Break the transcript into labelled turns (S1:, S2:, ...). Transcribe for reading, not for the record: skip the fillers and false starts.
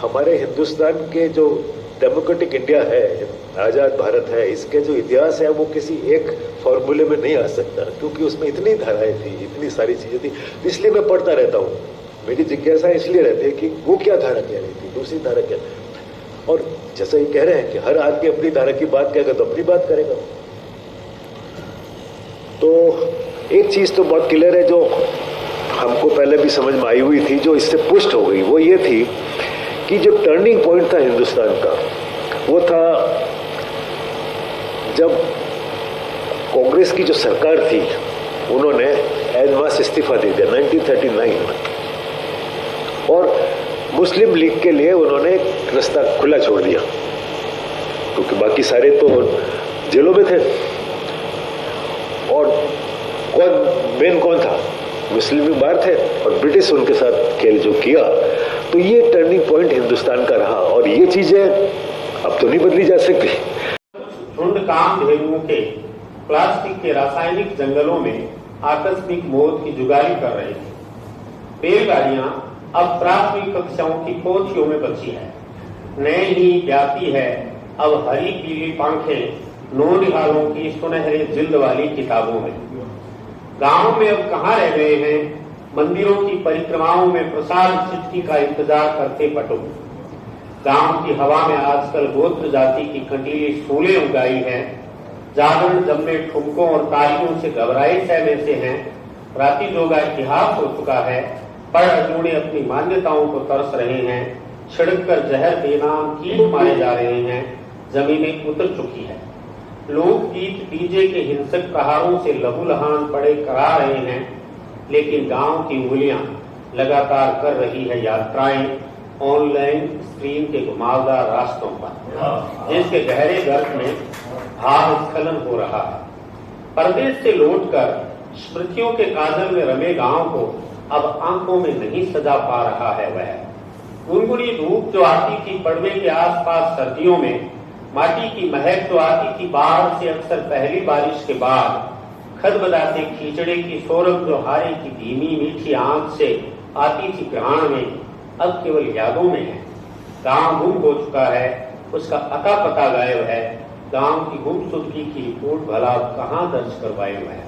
S1: हमारे हिंदुस्तान के जो डेमोक्रेटिक इंडिया है, आजाद भारत है, इसके जो इतिहास है वो किसी एक फॉर्मूले में नहीं आ सकता, क्योंकि उसमें इतनी धाराएं थी, इतनी सारी चीजें थी। इसलिए मैं पढ़ता रहता हूँ। मेरी जिज्ञासा इसलिए रहती है कि वो क्या धारा कह रही थी, दूसरी धारा क्या। और जैसा ये कह रहे हैं कि हर आदमी अपनी धारा की बात कहेगा तो अपनी बात करेगा। तो एक चीज तो बहुत क्लियर है, जो हमको पहले भी समझ में आई हुई थी, जो इससे पुष्ट हो गई, वो ये थी कि जो टर्निंग पॉइंट था हिंदुस्तान का, वो था जब कांग्रेस की जो सरकार थी, उन्होंने एन मास इस्तीफा दे दिया 1939 में, और मुस्लिम लीग के लिए उन्होंने एक रास्ता खुला छोड़ दिया, क्योंकि बाकी सारे तो जेलों में थे। और मेन कौन था? मुस्लिम भी बाहर थे, और ब्रिटिश उनके साथ खेल जो किया। तो ये टर्निंग पॉइंट हिंदुस्तान का रहा, और ये चीजें अब तो नहीं बदली जा सकती।
S2: झुंड कामधेनुओं के प्लास्टिक के रासायनिक जंगलों में आकस्मिक मौत की जुगारी कर रहे थे। रेलगाड़ियां अब प्राथमिक कक्षाओं की पोथियों में बची है, नए ही ब्याती है अब हरी पीली पंखें नौनिहालों की सुनहरे जिल्द वाली किताबों में। गांव में अब कहाँ रह गए हैं मंदिरों की परिक्रमाओं में प्रसाद चिट्ठी का इंतजार करते पटो। गांव की हवा में आजकल गोत्र जाति की कंटीली फूलें उगाई हैं। जागरण जमने ठुमकों और तालियों से घबराए सहमे से हैं। राती जोगा इतिहास हो चुका है। पढ़ अजूड़े अपनी मान्यताओं को तरस रहे हैं। छिड़क कर जहर बेनाम कीट मारे जा रहे हैं। जमीनें उतर चुकी है। लोकगीत डीजे के हिंसक प्रहारों से लहूलुहान पड़े करा रहे हैं। लेकिन गांव की उंगलियां लगातार कर रही है यात्राएं ऑनलाइन स्क्रीन के घुमावदार रास्तों पर, जिसके गहरे गर्त में भावस्खलन हो रहा है। परदेश से लौटकर स्मृतियों के काजल में रमे गांव को अब आंखों में नहीं सजा पा रहा है वह। गुनगुनी धूप जो आती थी पड़वे के आसपास सर्दियों में, माटी की महक जो आती थी बाहर से अक्सर पहली बारिश के बाद, खदबदाते खींचड़े की सोरग जो हारे की धीमी मीठी आंख से आती थी ग्रहण में, अब केवल यादों में है। गांव गुम हो चुका है, उसका अता पता गायब है। गांव की गुमशुदगी की रिपोर्ट भला कहां दर्ज करवाए हुए है।